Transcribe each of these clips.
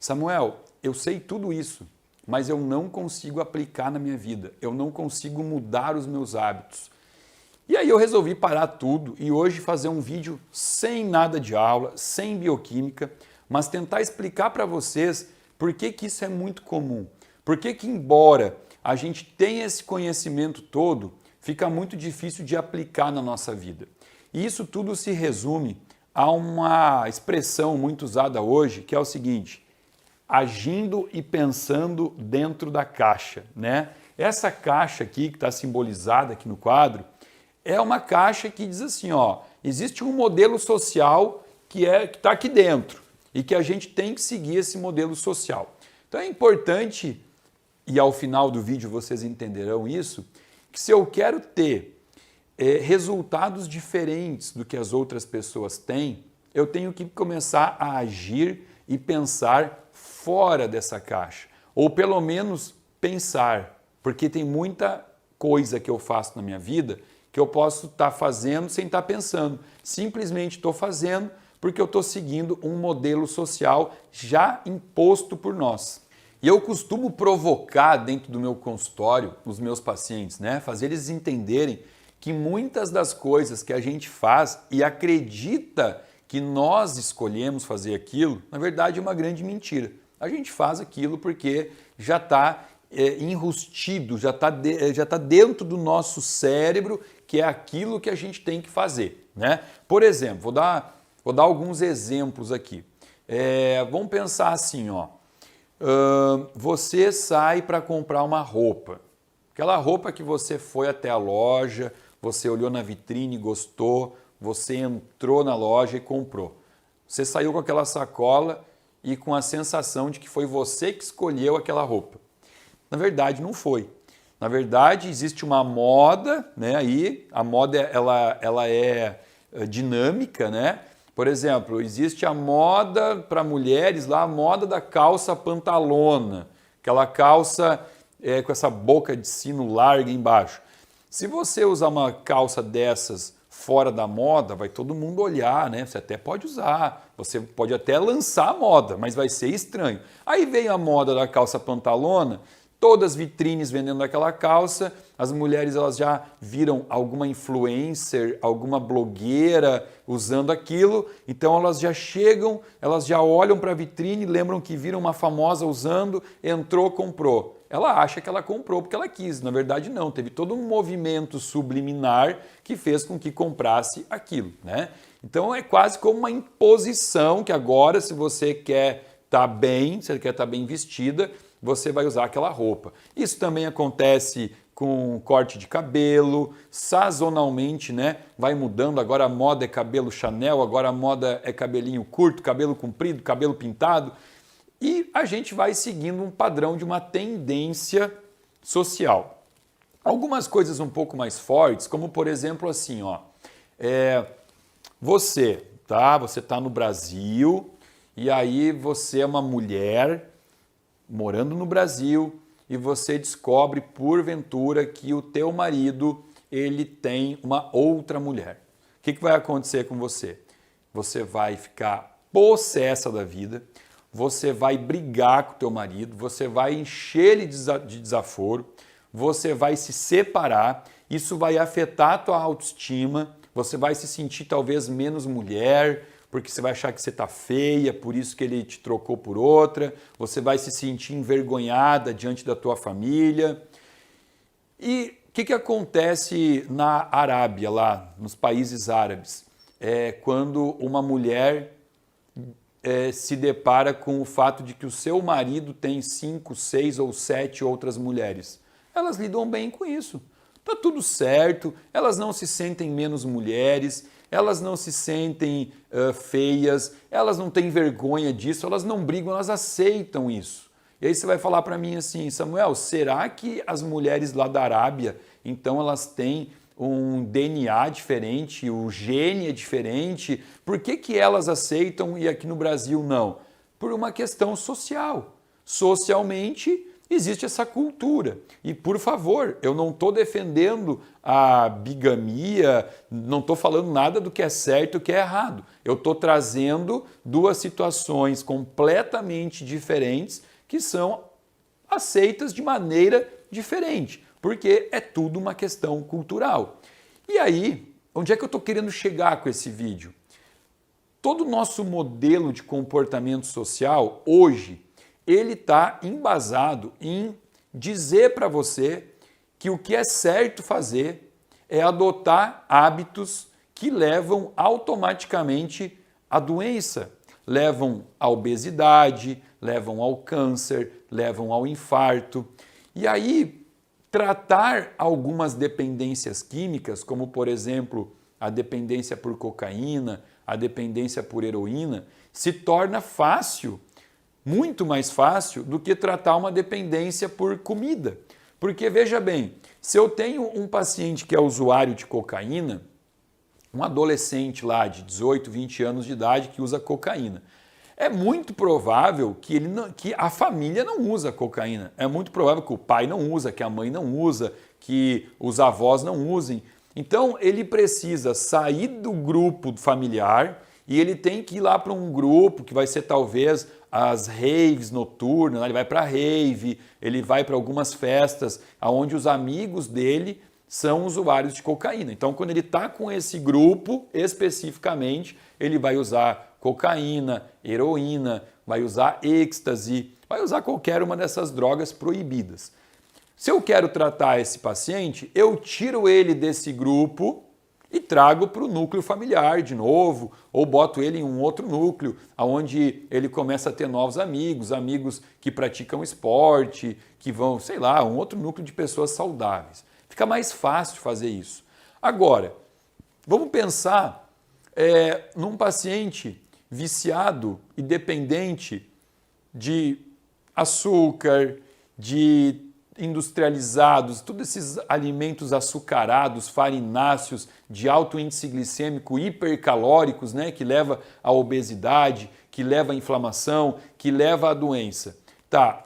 Samuel, eu sei tudo isso, mas eu não consigo aplicar na minha vida, eu não consigo mudar os meus hábitos. E aí eu resolvi parar tudo e hoje fazer um vídeo sem nada de aula, sem bioquímica, mas tentar explicar para vocês por que isso é muito comum. Por que embora a gente tenha esse conhecimento todo, fica muito difícil de aplicar na nossa vida. E isso tudo se resume a uma expressão muito usada hoje, que é o seguinte: agindo e pensando dentro da caixa, né? Essa caixa aqui, que está simbolizada aqui no quadro, é uma caixa que diz assim, ó, existe um modelo social que está aqui dentro e que a gente tem que seguir esse modelo social. Então é importante, e ao final do vídeo vocês entenderão isso, que se eu quero ter resultados diferentes do que as outras pessoas têm, eu tenho que começar a agir e pensar fora dessa caixa, ou pelo menos pensar, porque tem muita coisa que eu faço na minha vida que eu posso estar fazendo sem estar pensando, simplesmente estou fazendo porque eu estou seguindo um modelo social já imposto por nós. E eu costumo provocar dentro do meu consultório os meus pacientes, né? Fazer eles entenderem que muitas das coisas que a gente faz e acredita que nós escolhemos fazer aquilo, na verdade é uma grande mentira. A gente faz aquilo porque já está enrustido, já tá dentro do nosso cérebro, que é aquilo que a gente tem que fazer, né? Por exemplo, vou dar alguns exemplos aqui. Vamos pensar assim, ó. Você sai para comprar uma roupa. Aquela roupa que você foi até a loja, você olhou na vitrine, gostou, você entrou na loja e comprou. Você saiu com aquela sacola e com a sensação de que foi você que escolheu aquela roupa. Na verdade, não foi. Na verdade, existe uma moda, né? Aí a moda ela é dinâmica, né? Por exemplo, existe a moda para mulheres lá, a moda da calça pantalona, aquela calça com essa boca de sino larga embaixo. Se você usar uma calça dessas fora da moda, vai todo mundo olhar, né? Você até pode usar, você pode até lançar a moda, mas vai ser estranho. Aí veio a moda da calça pantalona, todas as vitrines vendendo aquela calça, as mulheres elas já viram alguma influencer, alguma blogueira usando aquilo, então elas já chegam, elas já olham para a vitrine, lembram que viram uma famosa usando, entrou, comprou. Ela acha que ela comprou porque ela quis, na verdade não, teve todo um movimento subliminar que fez com que comprasse aquilo, né? Então é quase como uma imposição que agora, se você quer estar bem, se você quer estar bem vestida, você vai usar aquela roupa. Isso também acontece com corte de cabelo, sazonalmente, né? Vai mudando, agora a moda é cabelo Chanel, agora a moda é cabelinho curto, cabelo comprido, cabelo pintado. E a gente vai seguindo um padrão de uma tendência social. Algumas coisas um pouco mais fortes, como por exemplo assim, ó, você tá no Brasil e aí você é uma mulher morando no Brasil e você descobre porventura que o teu marido ele tem uma outra mulher. O que vai acontecer com você? Você vai ficar possessa da vida, você vai brigar com o teu marido, você vai encher ele de desaforo, você vai se separar, isso vai afetar a tua autoestima, você vai se sentir talvez menos mulher, porque você vai achar que você está feia, por isso que ele te trocou por outra, você vai se sentir envergonhada diante da tua família. E o que acontece na Arábia, lá nos países árabes? Quando uma mulher se depara com o fato de que o seu marido tem 5, 6 ou 7 outras mulheres. Elas lidam bem com isso. Tá tudo certo, elas não se sentem menos mulheres, elas não se sentem feias, elas não têm vergonha disso, elas não brigam, elas aceitam isso. E aí você vai falar para mim assim, Samuel, será que as mulheres lá da Arábia, então elas têm um DNA diferente, o gene é diferente? Por que elas aceitam e aqui no Brasil não? Por uma questão social. Socialmente, existe essa cultura. E, por favor, eu não estou defendendo a bigamia, não estou falando nada do que é certo e o que é errado. Eu estou trazendo duas situações completamente diferentes que são aceitas de maneira diferente, porque é tudo uma questão cultural. E aí, onde é que eu estou querendo chegar com esse vídeo? Todo o nosso modelo de comportamento social hoje, ele está embasado em dizer para você que o que é certo fazer é adotar hábitos que levam automaticamente à doença, levam à obesidade, levam ao câncer, levam ao infarto. E aí, tratar algumas dependências químicas, como por exemplo a dependência por cocaína, a dependência por heroína, se torna fácil, muito mais fácil do que tratar uma dependência por comida. Porque veja bem, se eu tenho um paciente que é usuário de cocaína, um adolescente lá de 18, 20 anos de idade que usa cocaína, é muito provável que a família não usa cocaína. É muito provável que o pai não usa, que a mãe não usa, que os avós não usem. Então ele precisa sair do grupo familiar e ele tem que ir lá para um grupo que vai ser talvez as raves noturnas, ele vai para a rave, ele vai para algumas festas onde os amigos dele são usuários de cocaína. Então quando ele está com esse grupo especificamente, ele vai usar cocaína, heroína, vai usar êxtase, vai usar qualquer uma dessas drogas proibidas. Se eu quero tratar esse paciente, eu tiro ele desse grupo e trago para o núcleo familiar de novo, ou boto ele em um outro núcleo, onde ele começa a ter novos amigos, amigos que praticam esporte, que vão, sei lá, um outro núcleo de pessoas saudáveis. Fica mais fácil fazer isso. Agora, vamos pensar num paciente viciado e dependente de açúcar, de industrializados, todos esses alimentos açucarados, farináceos, de alto índice glicêmico, hipercalóricos, né, que leva à obesidade, que leva à inflamação, que leva à doença. Tá,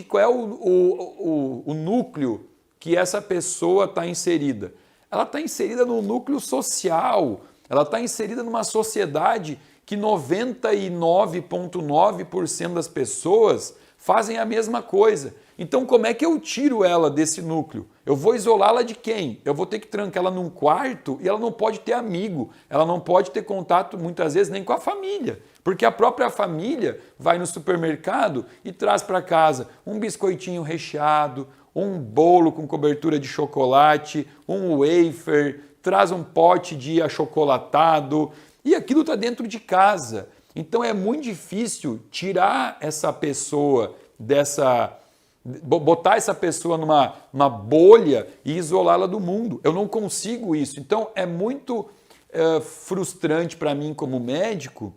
qual é o núcleo que essa pessoa está inserida? Ela está inserida no núcleo social, ela está inserida numa sociedade que 99,9% das pessoas fazem a mesma coisa. Então, como é que eu tiro ela desse núcleo? Eu vou isolá-la de quem? Eu vou ter que trancar ela num quarto e ela não pode ter amigo, ela não pode ter contato muitas vezes nem com a família, porque a própria família vai no supermercado e traz para casa um biscoitinho recheado, um bolo com cobertura de chocolate, um wafer, traz um pote de achocolatado e aquilo está dentro de casa. Então é muito difícil tirar essa pessoa botar essa pessoa numa bolha e isolá-la do mundo. Eu não consigo isso. Então é muito frustrante para mim como médico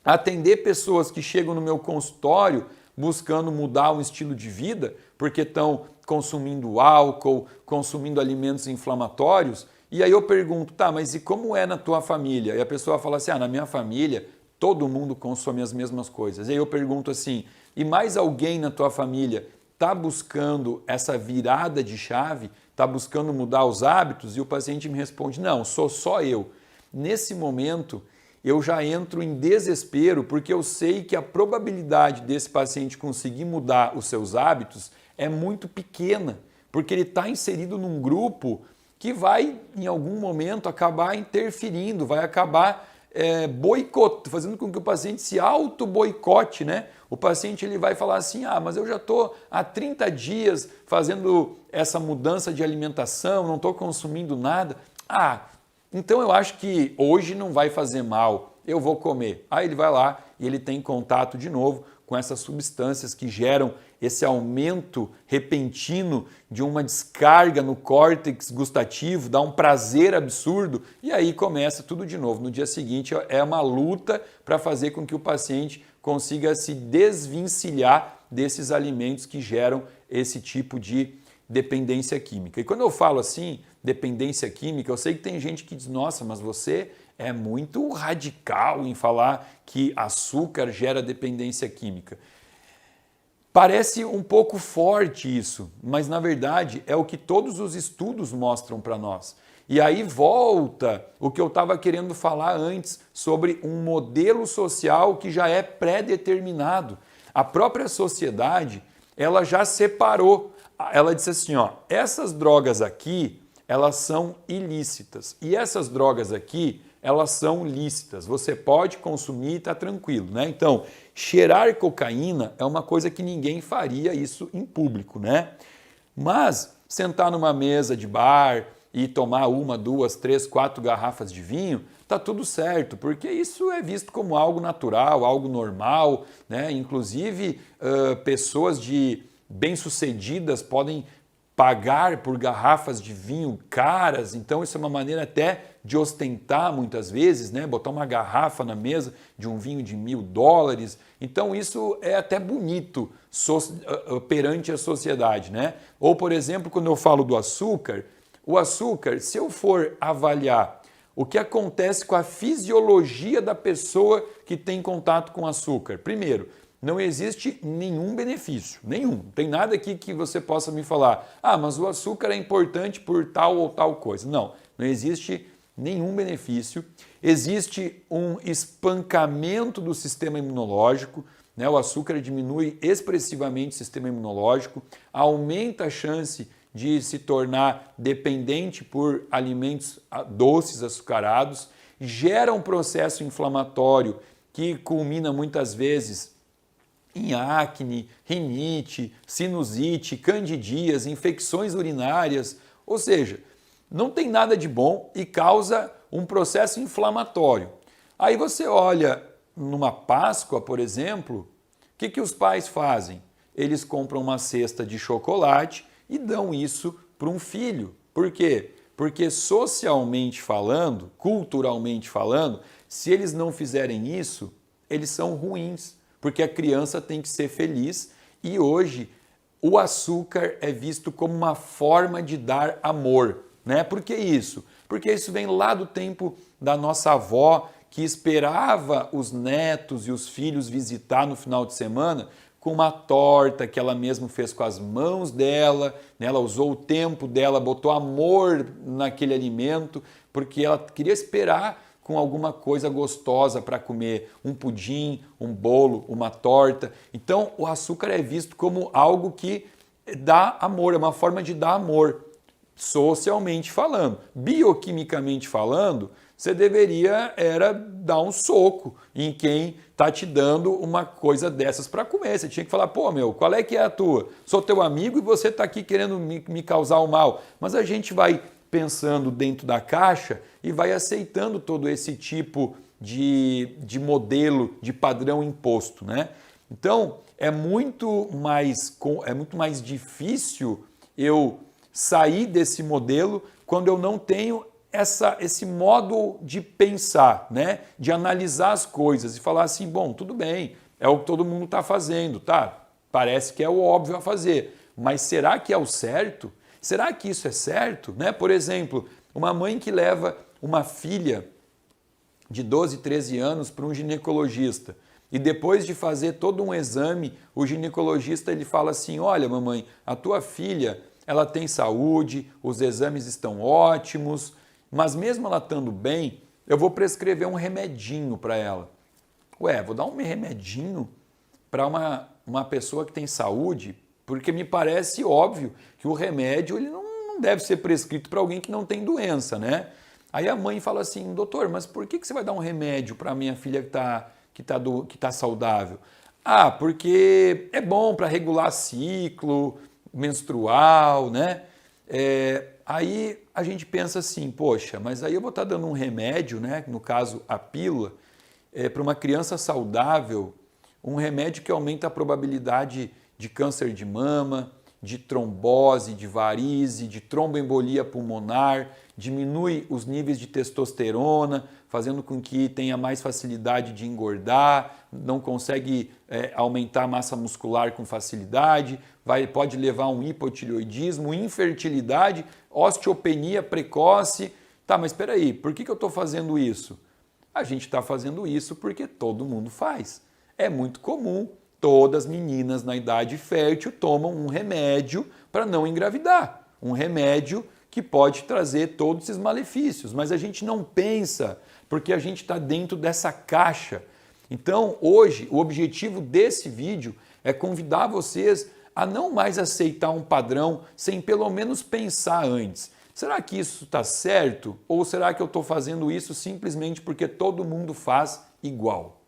atender pessoas que chegam no meu consultório buscando mudar um estilo de vida porque estão consumindo álcool, consumindo alimentos inflamatórios. E aí eu pergunto, tá, mas e como é na tua família? E a pessoa fala assim, na minha família todo mundo consome as mesmas coisas. E aí eu pergunto assim, e mais alguém na tua família está buscando essa virada de chave, está buscando mudar os hábitos? E o paciente me responde, não, sou só eu. Nesse momento, eu já entro em desespero, porque eu sei que a probabilidade desse paciente conseguir mudar os seus hábitos é muito pequena, porque ele está inserido num grupo que vai, em algum momento, acabar interferindo, vai acabar fazendo com que o paciente se auto-boicote, né? O paciente ele vai falar assim, mas eu já estou há 30 dias fazendo essa mudança de alimentação, não estou consumindo nada. Então eu acho que hoje não vai fazer mal, eu vou comer. Aí ele vai lá e ele tem contato de novo com essas substâncias que geram esse aumento repentino de uma descarga no córtex gustativo, dá um prazer absurdo e aí começa tudo de novo. No dia seguinte é uma luta para fazer com que o paciente consiga se desvencilhar desses alimentos que geram esse tipo de dependência química. E quando eu falo assim, dependência química, eu sei que tem gente que diz, nossa, mas você é muito radical em falar que açúcar gera dependência química. Parece um pouco forte isso, mas na verdade é o que todos os estudos mostram para nós. E aí volta o que eu estava querendo falar antes sobre um modelo social que já é pré-determinado. A própria sociedade, ela já separou. Ela disse assim, ó, essas drogas aqui, elas são ilícitas. E essas drogas aqui, elas são lícitas. Você pode consumir e está tranquilo, né? Então, cheirar cocaína é uma coisa que ninguém faria isso em público, né? Mas sentar numa mesa de bar e tomar 1, 2, 3, 4 garrafas de vinho, tá tudo certo, porque isso é visto como algo natural, algo normal, né? Inclusive, pessoas bem-sucedidas podem pagar por garrafas de vinho caras, então isso é uma maneira até de ostentar muitas vezes, né? Botar uma garrafa na mesa de um vinho de $1.000. Então isso é até bonito perante a sociedade, né? Ou, por exemplo, quando eu falo do açúcar, o açúcar, se eu for avaliar o que acontece com a fisiologia da pessoa que tem contato com açúcar, primeiro, não existe nenhum benefício, nenhum. Não tem nada aqui que você possa me falar, mas o açúcar é importante por tal ou tal coisa. Não, não existe nenhum benefício. Existe um espancamento do sistema imunológico, né? O açúcar diminui expressivamente o sistema imunológico, aumenta a chance de se tornar dependente por alimentos doces, açucarados, gera um processo inflamatório que culmina muitas vezes em acne, rinite, sinusite, candidíase, infecções urinárias, ou seja, não tem nada de bom e causa um processo inflamatório. Aí você olha numa Páscoa, por exemplo, o que os pais fazem? Eles compram uma cesta de chocolate e dão isso para um filho. Por quê? Porque socialmente falando, culturalmente falando, se eles não fizerem isso, eles são ruins, porque a criança tem que ser feliz e hoje o açúcar é visto como uma forma de dar amor, né? Por que isso? Porque isso vem lá do tempo da nossa avó, que esperava os netos e os filhos visitar no final de semana com uma torta que ela mesma fez com as mãos dela, né? Ela usou o tempo dela, botou amor naquele alimento, porque ela queria esperar com alguma coisa gostosa para comer, um pudim, um bolo, uma torta. Então, o açúcar é visto como algo que dá amor, é uma forma de dar amor, socialmente falando. Bioquimicamente falando, você deveria dar um soco em quem está te dando uma coisa dessas para comer. Você tinha que falar, pô, meu, qual é que é a tua? Sou teu amigo e você está aqui querendo me causar o mal. Mas a gente vai pensando dentro da caixa e vai aceitando todo esse tipo de modelo, de padrão imposto, né? Então, é muito mais difícil eu sair desse modelo quando eu não tenho esse modo de pensar, né? De analisar as coisas e falar assim, bom, tudo bem, é o que todo mundo está fazendo, tá? Parece que é o óbvio a fazer, mas será que é o certo? Será que isso é certo? Né? Por exemplo, uma mãe que leva uma filha de 12, 13 anos para um ginecologista e depois de fazer todo um exame, o ginecologista ele fala assim, olha mamãe, a tua filha ela tem saúde, os exames estão ótimos, mas mesmo ela estando bem, eu vou prescrever um remedinho para ela. Ué, vou dar um remedinho para uma pessoa que tem saúde? Porque me parece óbvio que o remédio ele não deve ser prescrito para alguém que não tem doença, né? Aí a mãe fala assim, doutor, mas por que você vai dar um remédio para a minha filha que tá saudável? Ah, porque é bom para regular ciclo menstrual, né? Aí a gente pensa assim, poxa, mas aí eu vou estar dando um remédio, né? No caso a pílula, para uma criança saudável, um remédio que aumenta a probabilidade de câncer de mama, de trombose, de varize, de tromboembolia pulmonar, diminui os níveis de testosterona, fazendo com que tenha mais facilidade de engordar, não consegue aumentar a massa muscular com facilidade, pode levar a um hipotireoidismo, infertilidade, osteopenia precoce. Tá, mas espera aí, por que eu estou fazendo isso? A gente está fazendo isso porque todo mundo faz. É muito comum todas as meninas na idade fértil tomam um remédio para não engravidar. Um remédio que pode trazer todos esses malefícios, mas a gente não pensa porque a gente está dentro dessa caixa. Então, hoje, o objetivo desse vídeo é convidar vocês a não mais aceitar um padrão sem pelo menos pensar antes. Será que isso está certo? Ou será que eu estou fazendo isso simplesmente porque todo mundo faz igual?